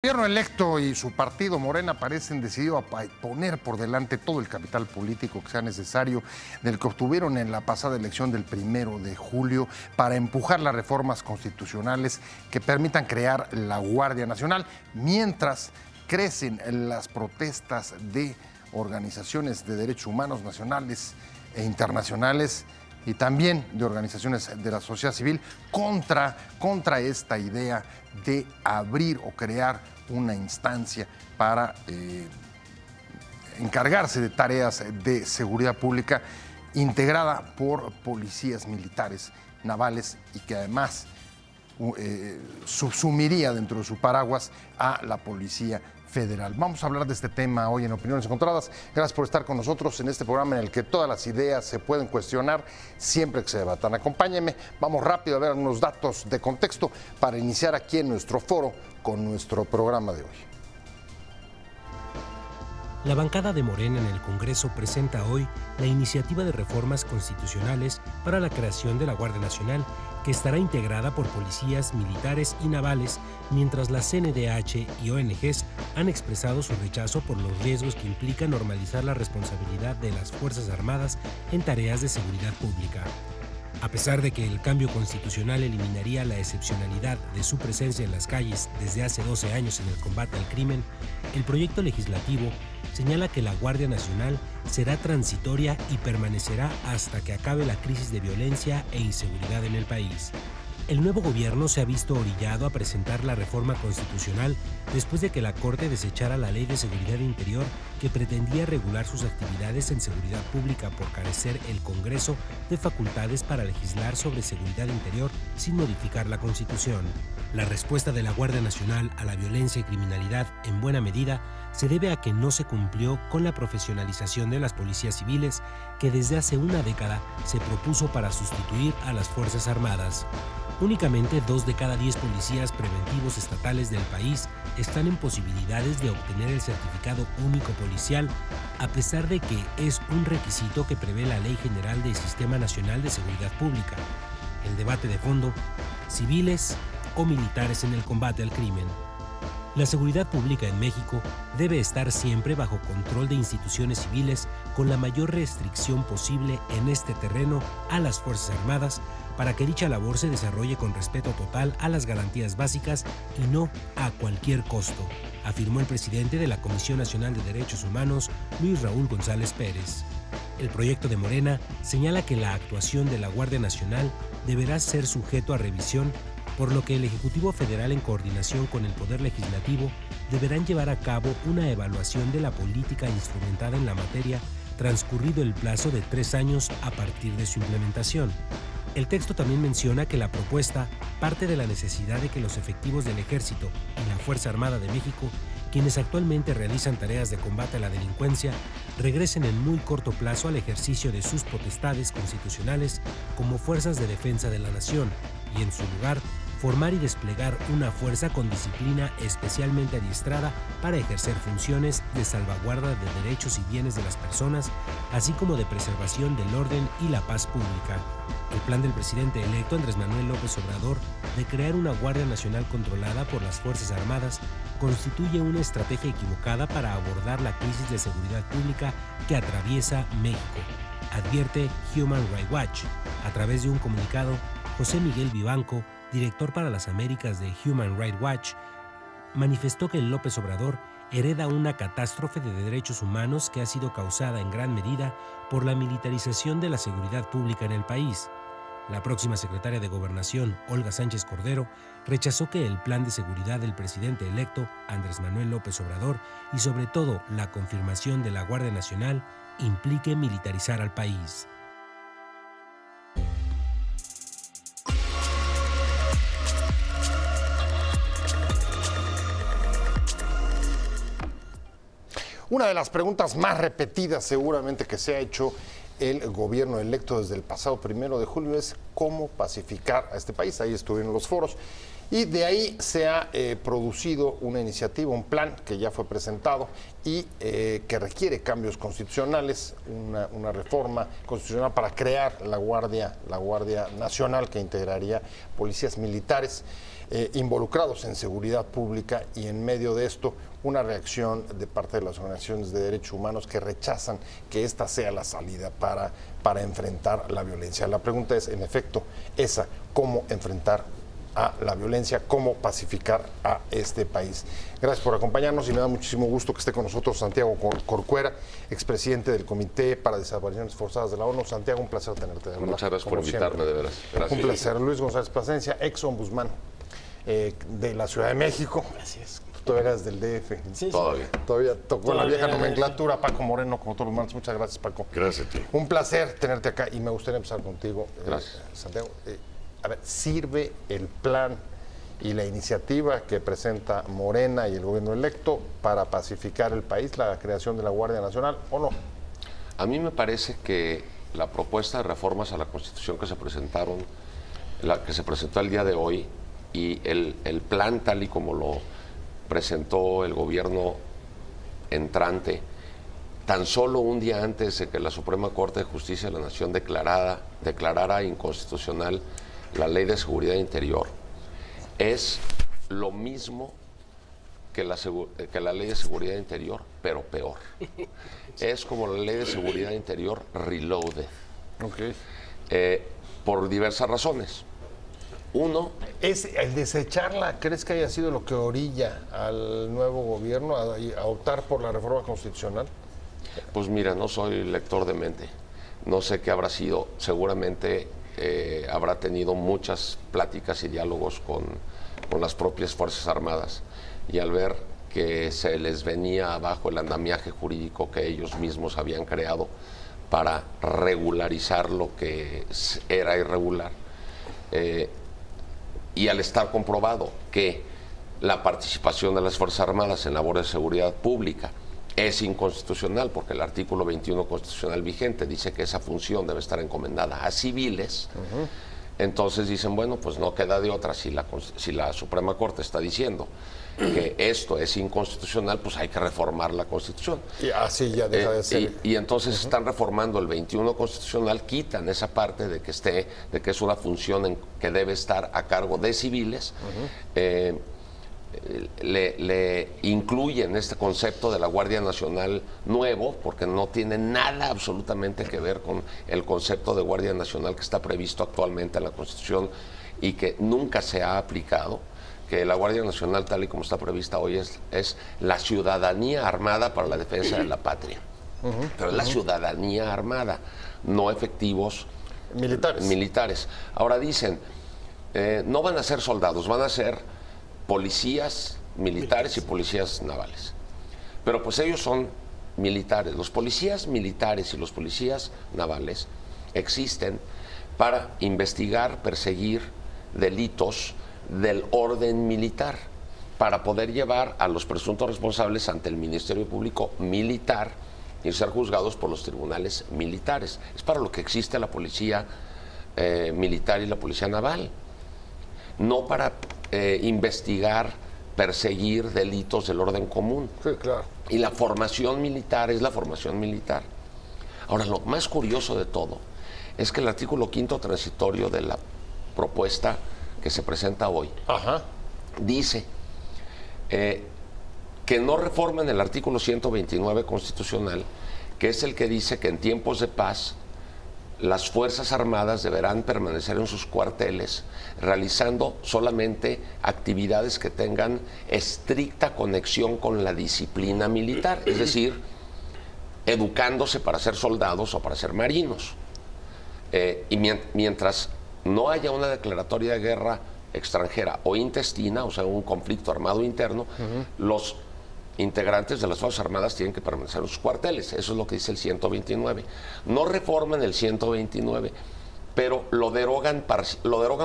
El gobierno electo y su partido Morena parecen decididos a poner por delante todo el capital político que sea necesario del que obtuvieron en la pasada elección del 1 de julio para empujar las reformas constitucionales que permitan crear la Guardia Nacional, mientras crecen las protestas de organizaciones de derechos humanos nacionales e internacionales y también de organizaciones de la sociedad civil contra esta idea de abrir o crear una instancia para encargarse de tareas de seguridad pública integrada por policías militares, navales y que además subsumiría dentro de su paraguas a la Policía Federal. Vamos a hablar de este tema hoy en Opiniones Encontradas. Gracias por estar con nosotros en este programa en el que todas las ideas se pueden cuestionar siempre que se debatan. Acompáñenme, vamos rápido a ver algunos datos de contexto para iniciar aquí en nuestro foro con nuestro programa de hoy. La bancada de Morena en el Congreso presenta hoy la iniciativa de reformas constitucionales para la creación de la Guardia Nacional, que estará integrada por policías, militares y navales, mientras la CNDH y ONGs han expresado su rechazo por los riesgos que implica normalizar la responsabilidad de las Fuerzas Armadas en tareas de seguridad pública. A pesar de que el cambio constitucional eliminaría la excepcionalidad de su presencia en las calles desde hace 12 años en el combate al crimen, el proyecto legislativo señala que la Guardia Nacional será transitoria y permanecerá hasta que acabe la crisis de violencia e inseguridad en el país. El nuevo gobierno se ha visto orillado a presentar la reforma constitucional después de que la Corte desechara la Ley de Seguridad Interior que pretendía regular sus actividades en seguridad pública por carecer el Congreso de facultades para legislar sobre seguridad interior sin modificar la Constitución. La respuesta de la Guardia Nacional a la violencia y criminalidad, en buena medida, se debe a que no se cumplió con la profesionalización de las policías civiles que desde hace una década se propuso para sustituir a las Fuerzas Armadas. Únicamente 2 de cada 10 policías preventivos estatales del país están en posibilidades de obtener el certificado único policial, a pesar de que es un requisito que prevé la Ley General del Sistema Nacional de Seguridad Pública. El debate de fondo: civiles o militares en el combate al crimen. La seguridad pública en México debe estar siempre bajo control de instituciones civiles con la mayor restricción posible en este terreno a las Fuerzas Armadas para que dicha labor se desarrolle con respeto total a las garantías básicas y no a cualquier costo, afirmó el presidente de la Comisión Nacional de Derechos Humanos, Luis Raúl González Pérez. El proyecto de Morena señala que la actuación de la Guardia Nacional deberá ser sujeto a revisión, por lo que el Ejecutivo Federal, en coordinación con el Poder Legislativo, deberán llevar a cabo una evaluación de la política instrumentada en la materia, transcurrido el plazo de 3 años a partir de su implementación. El texto también menciona que la propuesta parte de la necesidad de que los efectivos del Ejército y la Fuerza Armada de México, quienes actualmente realizan tareas de combate a la delincuencia, regresen en muy corto plazo al ejercicio de sus potestades constitucionales como fuerzas de defensa de la nación y, en su lugar, formar y desplegar una fuerza con disciplina especialmente adiestrada para ejercer funciones de salvaguarda de derechos y bienes de las personas, así como de preservación del orden y la paz pública. El plan del presidente electo Andrés Manuel López Obrador de crear una Guardia Nacional controlada por las Fuerzas Armadas constituye una estrategia equivocada para abordar la crisis de seguridad pública que atraviesa México, advierte Human Rights Watch. A través de un comunicado, José Miguel Vivanco, director para las Américas de Human Rights Watch, manifestó que López Obrador hereda una catástrofe de derechos humanos que ha sido causada en gran medida por la militarización de la seguridad pública en el país. La próxima secretaria de Gobernación, Olga Sánchez Cordero, rechazó que el plan de seguridad del presidente electo, Andrés Manuel López Obrador, y sobre todo la confirmación de la Guardia Nacional, implique militarizar al país. Una de las preguntas más repetidas seguramente que se ha hecho el gobierno electo desde el pasado 1 de julio es cómo pacificar a este país. Ahí estuvieron los foros Y de ahí se ha producido una iniciativa, un plan que ya fue presentado y que requiere cambios constitucionales, una reforma constitucional para crear la Guardia Nacional, que integraría policías militares involucrados en seguridad pública, y en medio de esto una reacción de parte de las organizaciones de derechos humanos que rechazan que esta sea la salida para enfrentar la violencia. La pregunta es, en efecto, esa: ¿cómo enfrentar a la violencia, cómo pacificar a este país? Gracias por acompañarnos y me da muchísimo gusto que esté con nosotros Santiago Corcuera, expresidente del Comité para Desapariciones Forzadas de la ONU. Santiago, un placer tenerte, de verdad. Muchas gracias por invitarme, de veras. Gracias. Un placer. Luis González Plasencia, ex ombudsman de la Ciudad de México. Gracias. Tú eras del DF. Sí, todavía. Todavía tocó la vieja nomenclatura. Paco Moreno, como todos los martes. Muchas gracias, Paco. Gracias a ti. Un placer tenerte acá y me gustaría empezar contigo. Gracias. Santiago, a ver, ¿sirve el plan y la iniciativa que presenta Morena y el gobierno electo para pacificar el país, la creación de la Guardia Nacional, o no? A mí me parece que la propuesta de reformas a la Constitución que se presentó el día de hoy, y el plan tal y como lo presentó el gobierno entrante, tan solo un día antes de que la Suprema Corte de Justicia de la Nación declarara inconstitucional la Ley de Seguridad Interior, es lo mismo que la Ley de Seguridad Interior, pero peor. Es como la Ley de Seguridad Interior reloaded. Okay. Por diversas razones. Uno, ¿es el desecharla, crees que haya sido lo que orilla al nuevo gobierno a optar por la reforma constitucional? Pues mira, no soy lector de mente. No sé qué habrá sido. Seguramente habrá tenido muchas pláticas y diálogos con las propias Fuerzas Armadas, y al ver que se les venía abajo el andamiaje jurídico que ellos mismos habían creado para regularizar lo que era irregular, y al estar comprobado que la participación de las Fuerzas Armadas en labores de seguridad pública es inconstitucional, porque el artículo 21 constitucional vigente dice que esa función debe estar encomendada a civiles. Entonces dicen, bueno, pues no queda de otra, si la Suprema Corte está diciendo que esto es inconstitucional, pues hay que reformar la Constitución. Y así ya deja de ser. Y entonces están reformando el 21 constitucional, quitan esa parte de que es una función que debe estar a cargo de civiles. Le incluyen este concepto de la Guardia Nacional nuevo, porque no tiene nada absolutamente que ver con el concepto de Guardia Nacional que está previsto actualmente en la Constitución y que nunca se ha aplicado. Que la Guardia Nacional, tal y como está prevista hoy, es la ciudadanía armada para la defensa de la patria. Pero es la ciudadanía armada, no efectivos militares. Ahora dicen, no van a ser soldados, van a ser policías militares y policías navales. Pero pues ellos son militares. Los policías militares y los policías navales existen para investigar, perseguir delitos del orden militar, para poder llevar a los presuntos responsables ante el Ministerio Público Militar y ser juzgados por los tribunales militares. Es para lo que existe la policía militar y la policía naval, no para investigar, perseguir delitos del orden común. Sí, claro. Y la formación militar es la formación militar. Ahora, lo más curioso de todo es que el artículo 5º transitorio de la propuesta que se presenta hoy dice que no reforman el artículo 129 constitucional, que es el que dice que en tiempos de paz las Fuerzas Armadas deberán permanecer en sus cuarteles realizando solamente actividades que tengan estricta conexión con la disciplina militar, es decir, educándose para ser soldados o para ser marinos. Y mientras no haya una declaratoria de guerra extranjera o intestina, o sea, un conflicto armado interno, los integrantes de las Fuerzas Armadas tienen que permanecer en sus cuarteles. Eso es lo que dice el 129. No reforman el 129, pero lo derogan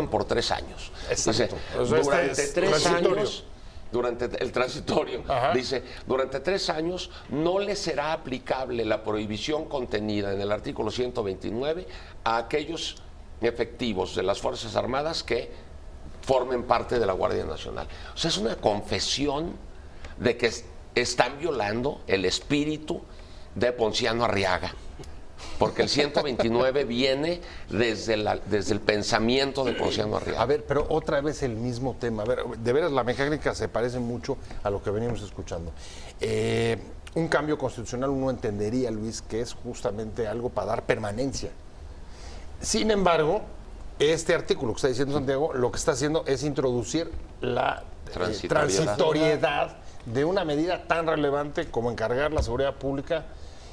por 3 años. Dice, durante 3 años, durante el transitorio, dice, durante 3 años no le será aplicable la prohibición contenida en el artículo 129 a aquellos efectivos de las Fuerzas Armadas que formen parte de la Guardia Nacional. O sea, es una confesión de que están violando el espíritu de Ponciano Arriaga. Porque el 129 viene desde el pensamiento de Ponciano Arriaga. A ver, pero otra vez el mismo tema. A ver, de veras la mecánica se parece mucho a lo que venimos escuchando. Un cambio constitucional uno entendería, Luis, que es justamente algo para dar permanencia. Sin embargo, este artículo que está diciendo Santiago, lo que está haciendo es introducir la transitoriedad de una medida tan relevante como encargar la seguridad pública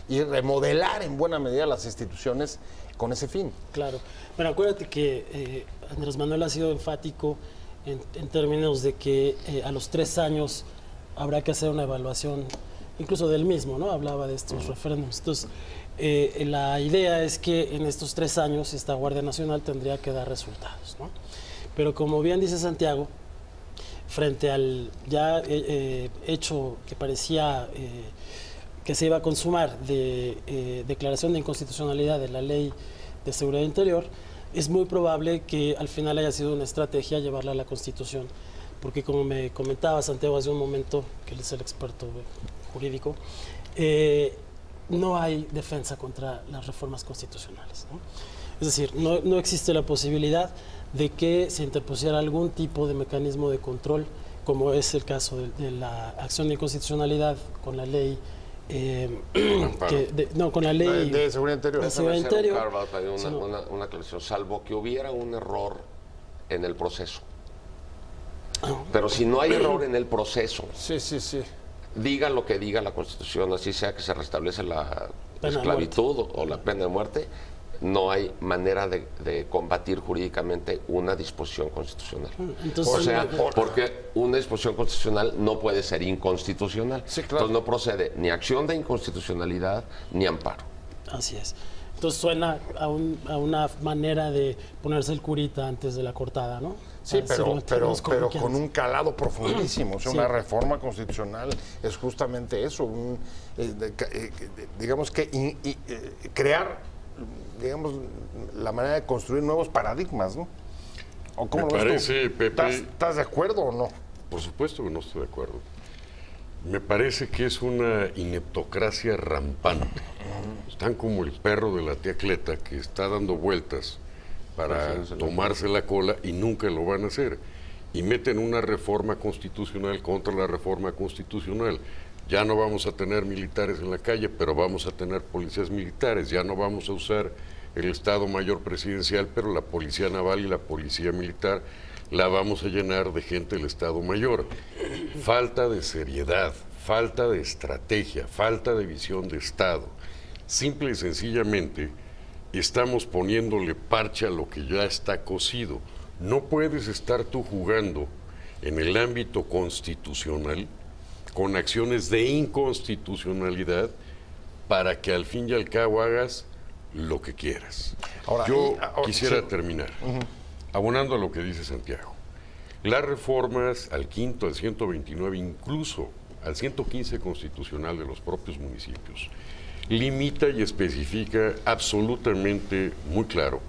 y remodelar en buena medida las instituciones con ese fin. Claro. Bueno, acuérdate que Andrés Manuel ha sido enfático en términos de que a los 3 años habrá que hacer una evaluación, incluso del mismo, ¿no? Hablaba de estos referéndums. Entonces, la idea es que en estos 3 años esta Guardia Nacional tendría que dar resultados, ¿no? Pero como bien dice Santiago, frente al ya hecho que parecía que se iba a consumar de declaración de inconstitucionalidad de la Ley de Seguridad Interior, es muy probable que al final haya sido una estrategia llevarla a la Constitución, porque como me comentaba Santiago hace un momento, que él es el experto jurídico, no hay defensa contra las reformas constitucionales, ¿no? Es decir, no existe la posibilidad de que se interpusiera algún tipo de mecanismo de control, como es el caso de la acción de inconstitucionalidad con la ley con la ley de seguridad interior. Una aclaración, salvo que hubiera un error en el proceso. Pero si no hay error en el proceso, diga lo que diga la Constitución, así sea que se restablece la esclavitud o la pena de muerte, no hay manera de combatir jurídicamente una disposición constitucional. Entonces, o sea, porque una disposición constitucional no puede ser inconstitucional. Sí, claro. Entonces no procede ni acción de inconstitucionalidad ni amparo. Así es. Entonces suena a una manera de ponerse el curita antes de la cortada, ¿no? Sí, pero con un calado profundísimo. O sea, una reforma constitucional es justamente eso, digamos que crear, digamos, la manera de construir nuevos paradigmas, ¿no? ¿O cómo me parece, Pepe, ¿Estás de acuerdo o no? Por supuesto que no estoy de acuerdo. Me parece que es una ineptocracia rampante. Están como el perro de la tía Cleta que está dando vueltas para tomarse la cola y nunca lo van a hacer. Y meten una reforma constitucional contra la reforma constitucional. Ya no vamos a tener militares en la calle, pero vamos a tener policías militares. Ya no vamos a usar el Estado Mayor Presidencial, pero la Policía Naval y la Policía Militar la vamos a llenar de gente del Estado Mayor. Falta de seriedad, falta de estrategia, falta de visión de Estado. Simple y sencillamente estamos poniéndole parche a lo que ya está cocido. No puedes estar tú jugando en el ámbito constitucional con acciones de inconstitucionalidad para que al fin y al cabo hagas lo que quieras. Yo quisiera terminar abonando a lo que dice Santiago. Las reformas al 5º, al 129, incluso al 115 constitucional de los propios municipios, limita y especifica absolutamente muy claro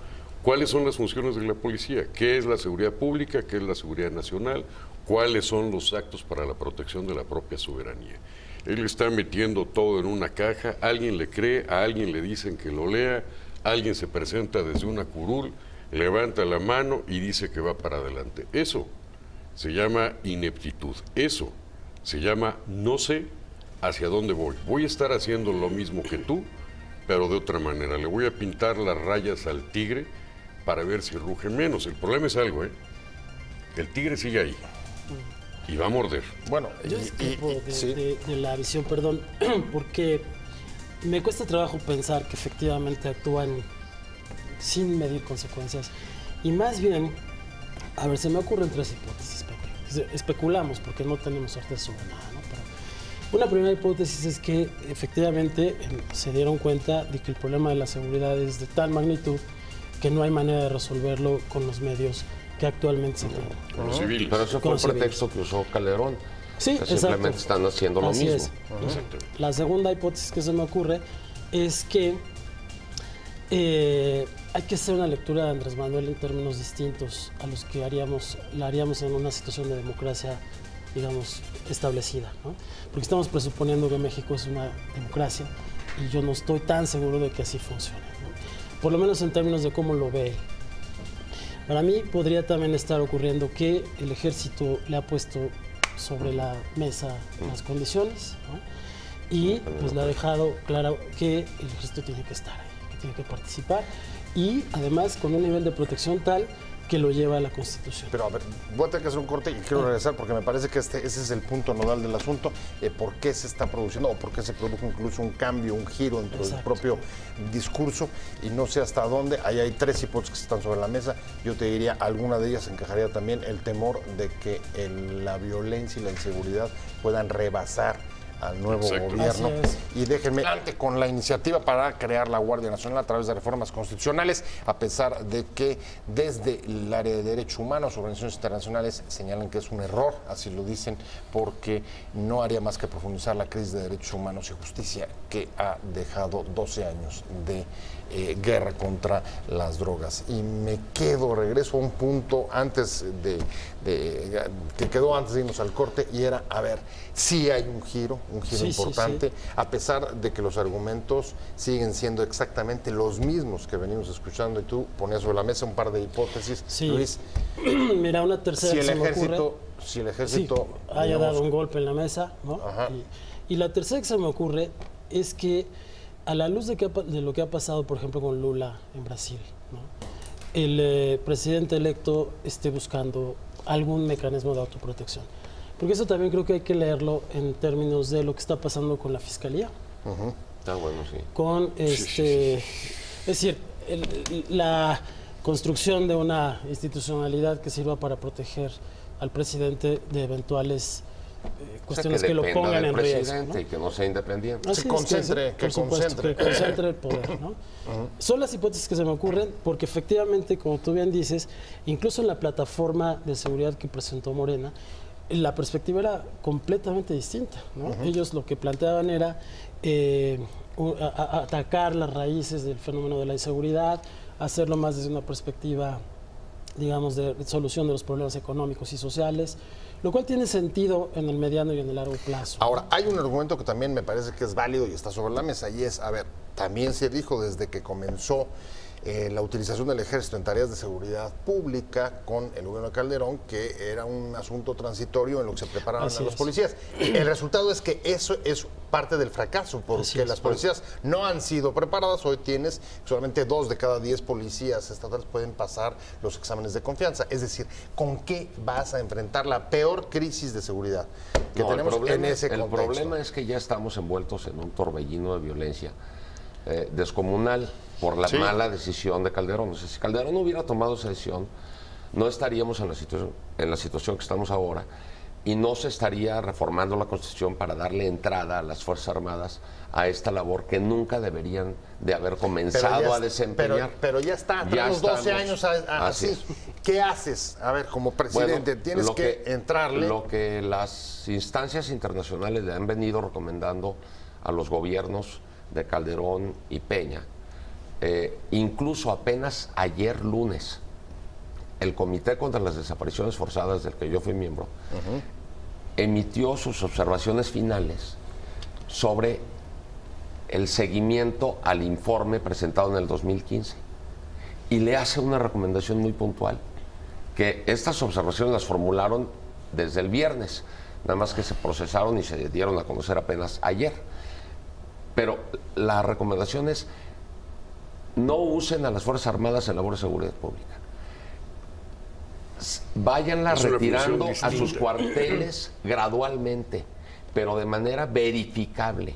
cuáles son las funciones de la policía, qué es la seguridad pública, qué es la seguridad nacional, cuáles son los actos para la protección de la propia soberanía. Él está metiendo todo en una caja, alguien le cree, a alguien le dicen que lo lea, alguien se presenta desde una curul, levanta la mano y dice que va para adelante. Eso se llama ineptitud, eso se llama no sé hacia dónde voy. Voy a estar haciendo lo mismo que tú, pero de otra manera. Le voy a pintar las rayas al tigre para ver si ruge menos. El problema es algo, el tigre sigue ahí y va a morder. Bueno, yo escapo de la visión, perdón, porque me cuesta trabajo pensar que efectivamente actúan sin medir consecuencias. Y más bien, a ver, se me ocurren 3 hipótesis, especulamos porque no tenemos certeza sobre nada, ¿no? Pero una primera hipótesis es que efectivamente se dieron cuenta de que el problema de la seguridad es de tal magnitud que no hay manera de resolverlo con los medios que actualmente se tienen. Con los civiles. Pero eso fue el pretexto que usó Calderón. Sí, que simplemente están haciendo lo mismo. La segunda hipótesis que se me ocurre es que Hay que hacer una lectura de Andrés Manuel en términos distintos a los que la haríamos en una situación de democracia, digamos, establecida, ¿no? Porque estamos presuponiendo que México es una democracia y yo no estoy tan seguro de que así funcione, ¿no? Por lo menos en términos de cómo lo ve él. Para mí podría también estar ocurriendo que el ejército le ha puesto sobre la mesa las condiciones, ¿no? Y pues le ha dejado claro que el ejército tiene que estar ahí, que tiene que participar y además con un nivel de protección tal que lo lleva a la Constitución. Pero a ver, voy a tener que hacer un corte y quiero regresar porque me parece que ese es el punto nodal del asunto, por qué se está produciendo o por qué se produjo incluso un cambio, un giro dentro del propio discurso y no sé hasta dónde. Ahí hay tres hipótesis que están sobre la mesa. Yo te diría, alguna de ellas encajaría también el temor de que la violencia y la inseguridad puedan rebasar al nuevo gobierno. Y déjenme adelante con la iniciativa para crear la Guardia Nacional a través de reformas constitucionales, a pesar de que desde el área de derechos humanos, organizaciones internacionales señalan que es un error, así lo dicen, porque no haría más que profundizar la crisis de derechos humanos y justicia que ha dejado 12 años de guerra contra las drogas. Y regreso a un punto antes que quedó antes de irnos al corte, y era, a ver, sí hay un giro importante, a pesar de que los argumentos siguen siendo exactamente los mismos que venimos escuchando, y tú ponías sobre la mesa un par de hipótesis, Luis. Mira, una tercera que se me ocurre, si el ejército haya dado un golpe en la mesa, ¿no? Y la tercera que se me ocurre es que a la luz de lo que ha pasado, por ejemplo, con Lula en Brasil, ¿no? El presidente electo esté buscando algún mecanismo de autoprotección. Porque eso también creo que hay que leerlo en términos de lo que está pasando con la Fiscalía. Está bueno, sí. Con es decir, la construcción de una institucionalidad que sirva para proteger al presidente de eventuales cuestiones que lo pongan en riesgo, ¿no? Y que no sea independiente. Que concentre el poder, ¿no? Son las hipótesis que se me ocurren porque efectivamente, como tú bien dices, incluso en la plataforma de seguridad que presentó Morena, la perspectiva era completamente distinta, ¿no? Ellos lo que planteaban era atacar las raíces del fenómeno de la inseguridad, hacerlo más desde una perspectiva, digamos, de solución de los problemas económicos y sociales, lo cual tiene sentido en el mediano y en el largo plazo. Ahora, hay un argumento que también me parece que es válido y está sobre la mesa, y es, a ver, también se dijo desde que comenzó la utilización del ejército en tareas de seguridad pública con el gobierno de Calderón, que era un asunto transitorio en lo que se preparaban a los policías. El resultado es que eso es parte del fracaso, porque las policías no han sido preparadas. Hoy tienes solamente 2 de cada 10 policías estatales pueden pasar los exámenes de confianza. Es decir, ¿con qué vas a enfrentar la peor crisis de seguridad que tenemos en ese contexto? El problema es que ya estamos envueltos en un torbellino de violencia descomunal por la mala decisión de Calderón. O sea, si Calderón no hubiera tomado esa decisión, no estaríamos en la situación que estamos ahora, y no se estaría reformando la Constitución para darle entrada a las Fuerzas Armadas a esta labor que nunca deberían de haber comenzado a desempeñar. Pero ya está, tenemos 12 años así. ¿Qué haces? A ver, como presidente, tienes que entrarle. Lo que las instancias internacionales le han venido recomendando a los gobiernos de Calderón y Peña, incluso apenas ayer lunes, el Comité contra las Desapariciones Forzadas, del que yo fui miembro, emitió sus observaciones finales sobre el seguimiento al informe presentado en el 2015 y le hace una recomendación muy puntual, que estas observaciones las formularon desde el viernes, nada más que se procesaron y se dieron a conocer apenas ayer. Pero la recomendación es: no usen a las Fuerzas Armadas en labor de seguridad pública. Váyanla retirando a sus cuarteles gradualmente, pero de manera verificable.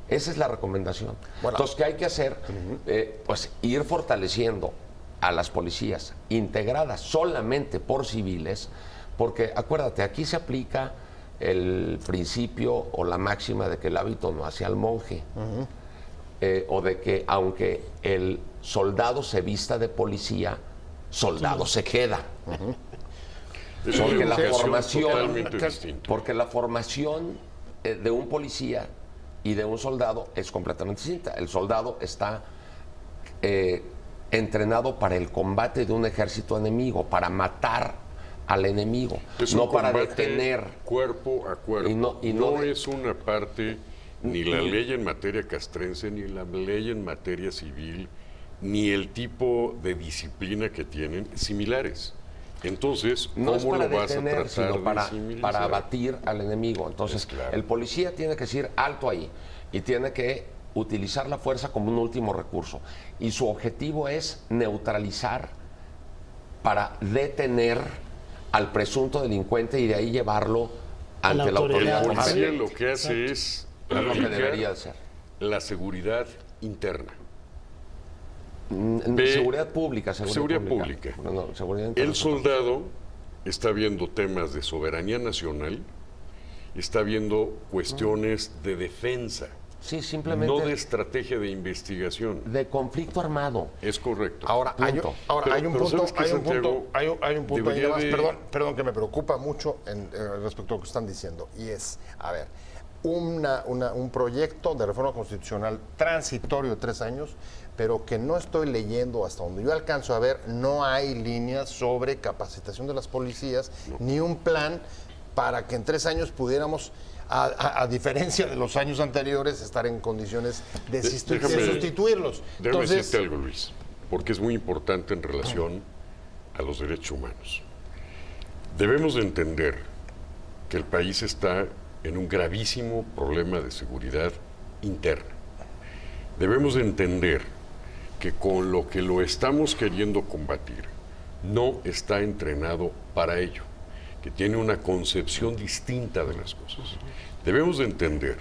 Esa es la recomendación. Bueno, entonces, ¿qué hay que hacer? Pues ir fortaleciendo a las policías integradas solamente por civiles, porque acuérdate, aquí se aplica el principio o la máxima de que el hábito no hace al monje, o de que aunque el soldado se vista de policía, soldado se queda. Porque la formación de un policía y de un soldado es completamente distinta. El soldado está entrenado para el combate de un ejército enemigo, para matar al enemigo, no para detener. Cuerpo a cuerpo. No es una parte, ni la ley en materia castrense, ni la ley en materia civil, ni el tipo de disciplina que tienen similares. Entonces, no es para lo vas detener, a tratar sino para abatir al enemigo. Entonces, el policía tiene que decir alto ahí y tiene que utilizar la fuerza como un último recurso. Y su objetivo es neutralizar para detener al presunto delincuente y de ahí llevarlo ante la autoridad. El policía lo que hace es lo que debería de ser. La seguridad interna. Seguridad pública. Seguridad pública. No, seguridad el soldado está viendo temas de soberanía nacional, está viendo cuestiones de defensa. Sí, simplemente. No de estrategia de investigación. De conflicto armado. Es correcto. Ahora, hay un punto ahí más, perdón, que me preocupa mucho respecto a lo que están diciendo. Y es, a ver, un proyecto de reforma constitucional transitorio de 3 años, pero que no estoy leyendo hasta donde yo alcanzo a ver, no hay líneas sobre capacitación de las policías, ni un plan para que en 3 años pudiéramos, a diferencia de los años anteriores, estar en condiciones de sustituirlos. Déjame decirte algo, Luis, porque es muy importante en relación a los derechos humanos. Debemos de entender que el país está en un gravísimo problema de seguridad interna. Debemos de entender que con lo que lo estamos queriendo combatir, no está entrenado para ello, que tiene una concepción distinta de las cosas. Debemos de entender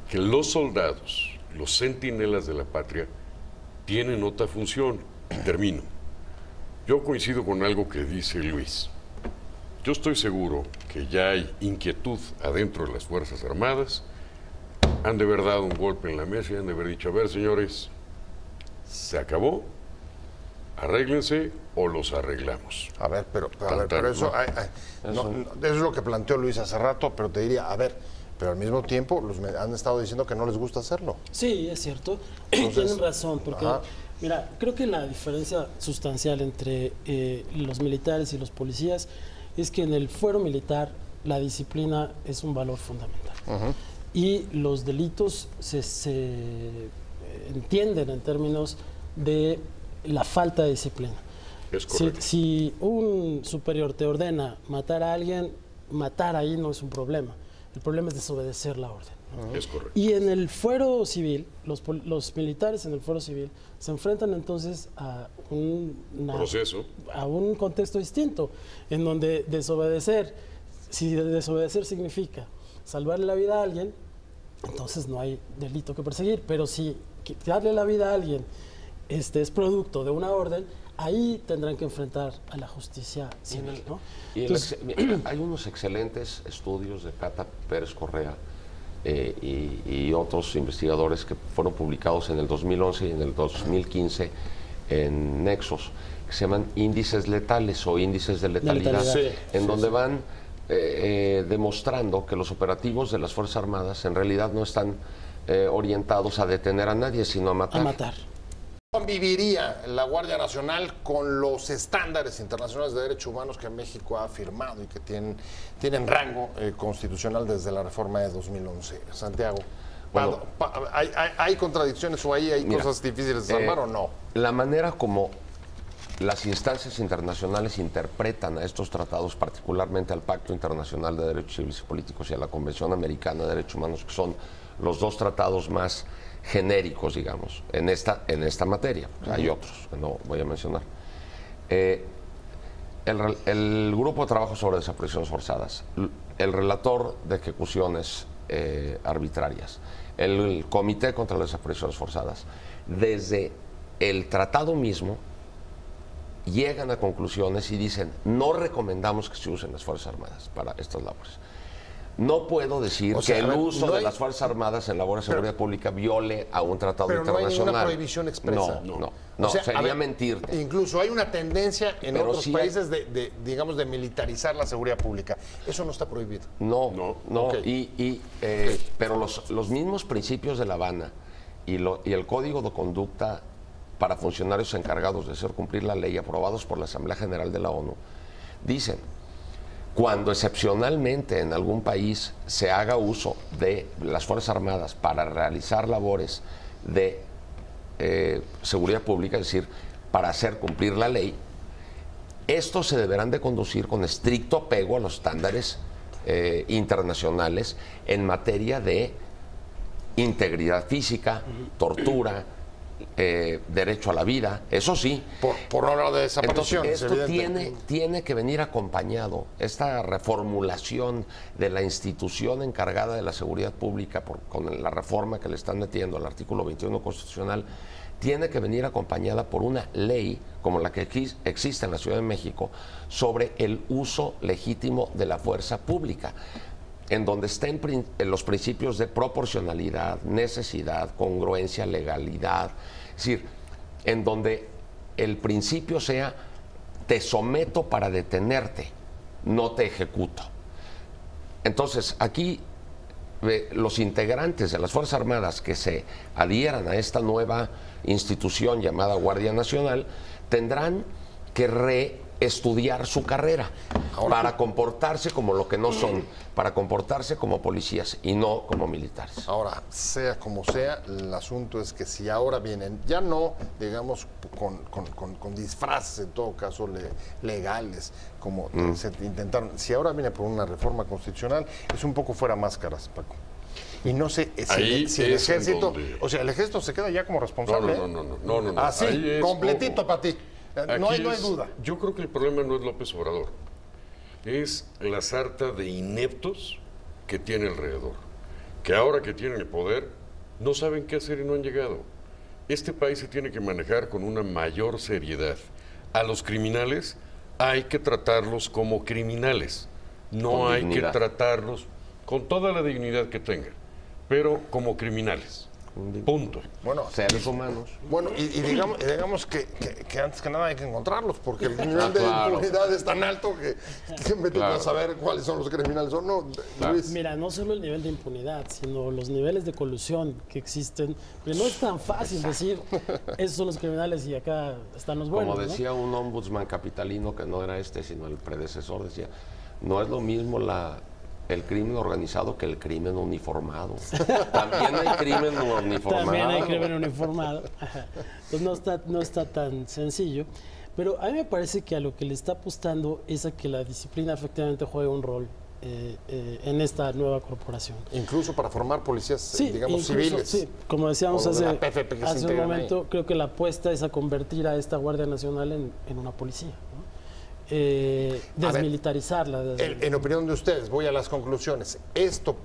que los soldados, los centinelas de la patria, tienen otra función. Y termino. Yo coincido con algo que dice Luis. Yo estoy seguro que ya hay inquietud adentro de las Fuerzas Armadas. Han de haber dado un golpe en la mesa y han de haber dicho, a ver, señores, se acabó, arréglense o los arreglamos. A ver, pero eso, eso es lo que planteó Luis hace rato, pero te diría, a ver, pero al mismo tiempo han estado diciendo que no les gusta hacerlo. Sí, es cierto. Tienen razón, porque, mira, creo que la diferencia sustancial entre los militares y los policías es que en el fuero militar la disciplina es un valor fundamental. Y los delitos se entienden en términos de la falta de disciplina. Es correcto. Si un superior te ordena matar a alguien, matar ahí no es un problema. El problema es desobedecer la orden. Es correcto. Y en el fuero civil, los militares en el fuero civil se enfrentan entonces a un contexto distinto, en donde si desobedecer significa salvarle la vida a alguien, entonces no hay delito que perseguir. Pero si darle la vida a alguien es producto de una orden, ahí tendrán que enfrentar a la justicia civil, ¿no? Hay unos excelentes estudios de Cata Pérez Correa y otros investigadores que fueron publicados en el 2011 y en el 2015 en Nexos, que se llaman índices letales o índices de letalidad, donde van demostrando que los operativos de las Fuerzas Armadas en realidad no están orientados a detener a nadie, sino a matar. ¿Conviviría la Guardia Nacional con los estándares internacionales de derechos humanos que México ha firmado y que tienen rango constitucional desde la reforma de 2011? Santiago, bueno, ¿hay contradicciones o ahí hay cosas difíciles de salvar o no? La manera como las instancias internacionales interpretan a estos tratados, particularmente al Pacto Internacional de Derechos Civiles y Políticos y a la Convención Americana de Derechos Humanos, que son los dos tratados más genéricos, digamos, en esta materia. Hay otros que no voy a mencionar. El Grupo de Trabajo sobre Desapariciones Forzadas, el Relator de Ejecuciones Arbitrarias, el Comité contra las Desapariciones Forzadas, desde el tratado mismo llegan a conclusiones y dicen, no recomendamos que se usen las Fuerzas Armadas para estas labores. No puedo decir que el uso de las Fuerzas Armadas en labores de seguridad pública viole a un tratado internacional. Pero no hay ninguna prohibición expresa. No, o sea, sería mentirte. Incluso hay una tenncia en otros países de militarizar la seguridad pública. Eso no está prohibido. No. Okay. Pero los mismos principios de La Habana y el Código de Conducta para funcionarios encargados de hacer cumplir la ley aprobados por la Asamblea General de la ONU, dicen, cuando excepcionalmente en algún país se haga uso de las Fuerzas Armadas para realizar labores de seguridad pública, es decir, para hacer cumplir la ley, estos se deberán de conducir con estricto apego a los estándares internacionales en materia de integridad física, tortura, derecho a la vida, eso sí. Por no hablar de desapariciones. Entonces, esto tiene que venir acompañado, esta reformulación de la institución encargada de la seguridad pública con la reforma que le están metiendo al artículo 21 constitucional, tiene que venir acompañada por una ley como la que existe en la Ciudad de México sobre el uso legítimo de la fuerza pública, en donde estén los principios de proporcionalidad, necesidad, congruencia, legalidad, es decir, en donde el principio sea te someto para detenerte, no te ejecuto. Entonces, aquí los integrantes de las Fuerzas Armadas que se adhieran a esta nueva institución llamada Guardia Nacional tendrán que reestudiar su carrera para comportarse como lo que no son, para comportarse como policías y no como militares. Ahora, sea como sea, el asunto es que si ahora vienen, ya no, digamos, con disfraces en todo caso legales, como se intentaron, si ahora viene por una reforma constitucional, es un poco fuera máscaras, Paco. Y no sé si el ejército, o sea, el ejército se queda ya como responsable. No. Así, completito para ti. No hay duda. Yo creo que el problema no es López Obrador, es la sarta de ineptos que tiene alrededor, que ahora que tienen el poder no saben qué hacer y no han llegado. Este país se tiene que manejar con una mayor seriedad. A los criminales hay que tratarlos como criminales, no hay que tratarlos con toda la dignidad que tengan, pero como criminales. Punto. Bueno, seres humanos. Bueno, y digamos que antes que nada hay que encontrarlos, porque el nivel de impunidad es tan alto que vete a saber cuáles son los criminales o no. Luis. Mira, no solo el nivel de impunidad, sino los niveles de colusión que existen. Pero no es tan fácil decir, esos son los criminales y acá están los buenos. Como decía un ombudsman capitalino, que no era este, sino el predecesor, decía, no es lo mismo el crimen organizado que el crimen uniformado. También hay crimen uniformado. También hay crimen uniformado. Pues no está tan sencillo. Pero a mí me parece que a lo que le está apostando es a que la disciplina efectivamente juegue un rol en esta nueva corporación. Incluso para formar policías, digamos, civiles. Sí, como decíamos hace un momento, ahí. creo que la apuesta es a convertir a esta Guardia Nacional en una policía, ¿no? Desmilitarizarla. En opinión de ustedes, voy a las conclusiones. ¿Esto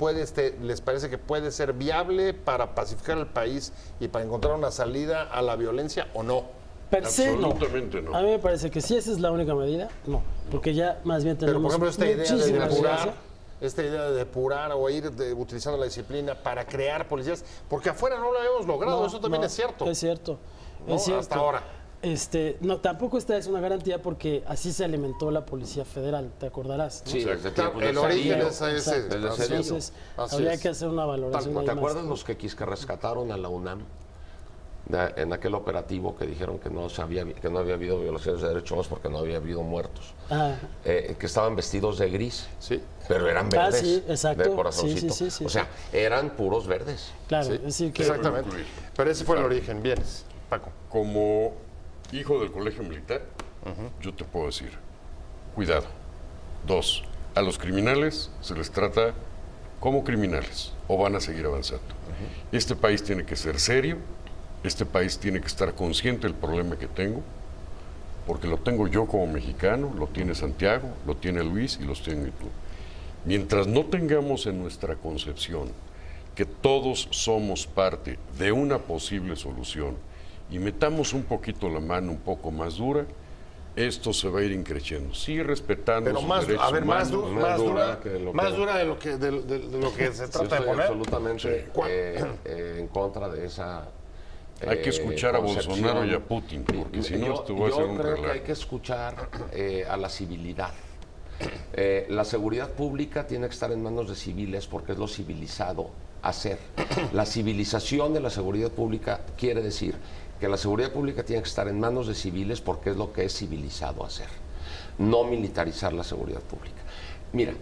les parece que puede ser viable para pacificar el país y para encontrar una salida a la violencia o no? Per se, absolutamente no. A mí me parece que si esa es la única medida, no. Porque ya más bien tenemos. Pero, por ejemplo, esta idea de depurar o ir utilizando la disciplina para crear policías, porque afuera no lo habíamos logrado, eso también es cierto. Es cierto. ¿No? Es cierto. Hasta ahora. No, tampoco esta es una garantía porque así se alimentó la Policía Federal, te acordarás, ¿no? Sí, el origen es ese. Entonces, habría que hacer una valoración. ¿Te acuerdas los que rescataron a la UNAM en aquel operativo que dijeron que no había habido violaciones de derechos humanos porque no había habido muertos? Que estaban vestidos de gris, sí, pero eran verdes, sí, exacto. de corazoncito. Sí. O sea, eran puros verdes. Claro, sí, es decir que... Exactamente. Pero ese fue el origen. Bien, Paco. Como hijo del colegio militar, yo te puedo decir, cuidado. 2, a los criminales se les trata como criminales o van a seguir avanzando. Este país tiene que ser serio, este país tiene que estar consciente del problema que tengo, porque lo tengo yo como mexicano, lo tiene Santiago, lo tiene Luis y los tengo tú. Mientras no tengamos en nuestra concepción que todos somos parte de una posible solución y metamos un poquito la mano un poco más dura, esto se va a ir increciendo. Sí, respetando pero sus derechos humanos. Más dura de lo que se trata de poner. Absolutamente en contra de esa. Hay que escuchar a Bolsonaro y a Putin, porque si no, esto va a ser un relajo. Yo creo que hay que escuchar a la civilidad. La seguridad pública tiene que estar en manos de civiles porque es lo civilizado hacer. La civilización de la seguridad pública quiere decir que la seguridad pública tiene que estar en manos de civiles porque es lo que es civilizado hacer, no militarizar la seguridad pública. Mira,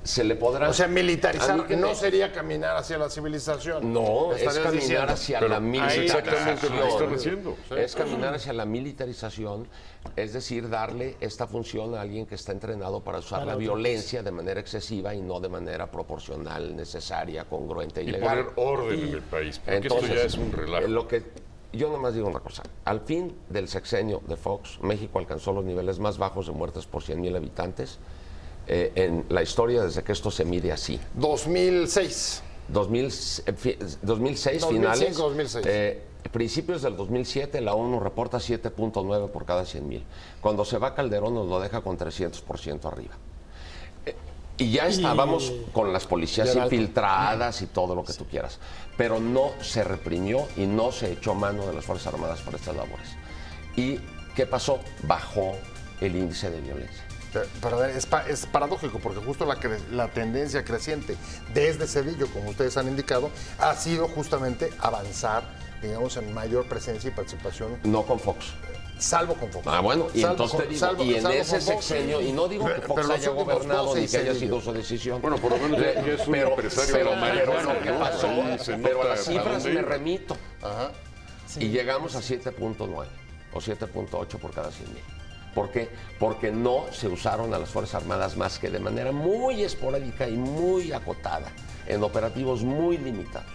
se le podrá... O sea, militarizar no me... sería caminar hacia la civilización. No, es caminar diciendo. hacia Pero la militarización. exactamente lo que están haciendo. Es caminar hacia la militarización, es decir, darle esta función a alguien que está entrenado para usar la violencia de manera excesiva y no de manera proporcional, necesaria, congruente y Y legal. poner orden en el país, porque Entonces, esto ya es un relajo. lo que yo nomás digo una cosa, al fin del sexenio de Fox, México alcanzó los niveles más bajos de muertes por 100,000 habitantes en la historia desde que esto se mide así. 2006. 2006 finales, 2006. Principios del 2007 la ONU reporta 7.9 por cada 100,000. Cuando se va Calderón nos lo deja con 300% arriba. Y ya estábamos con las policías infiltradas y todo lo que tú quieras. Pero no se reprimió y no se echó mano de las Fuerzas Armadas para estas labores. ¿Y qué pasó? Bajó el índice de violencia. Pero a ver, es paradójico porque justo la tendencia creciente desde Cedillo, como ustedes han indicado, ha sido justamente avanzar, digamos, en mayor presencia y participación. No con Fox. Salvo con Fox. Ah, bueno, y entonces te digo, y en ese con Fox, sexenio, y no digo que Fox pero haya los últimos gobernado 12 ni que haya Cedillo. sido su decisión. Bueno, por lo menos ya es un empresario pero de la marihuana, lo que ¿no? pasó, Ahí se pero a nota las para cifras dónde me iba. remito. Ajá. Y llegamos a 7.9 o 7.8 por cada 100,000. ¿Por qué? Porque no se usaron a las Fuerzas Armadas más que de manera muy esporádica y muy acotada, en operativos muy limitados.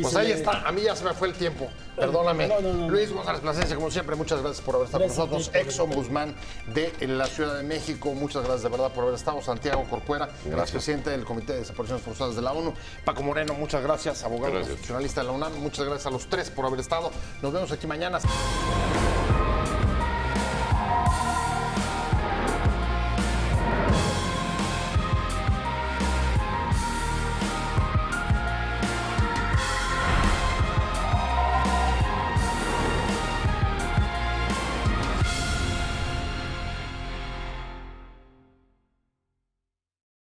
Pues ahí está, a mí ya se me fue el tiempo, perdóname. No. Luis González Plasencia, como siempre, muchas gracias por haber estado Gracias, con nosotros. Víctor. Ex-ombudsman de la Ciudad de México, muchas gracias de verdad por haber estado. Santiago Corcuera, expresidente del Comité de Desapariciones Forzadas de la ONU. Paco Moreno, muchas gracias, abogado constitucionalista de la UNAM. Muchas gracias a los tres por haber estado. Nos vemos aquí mañana.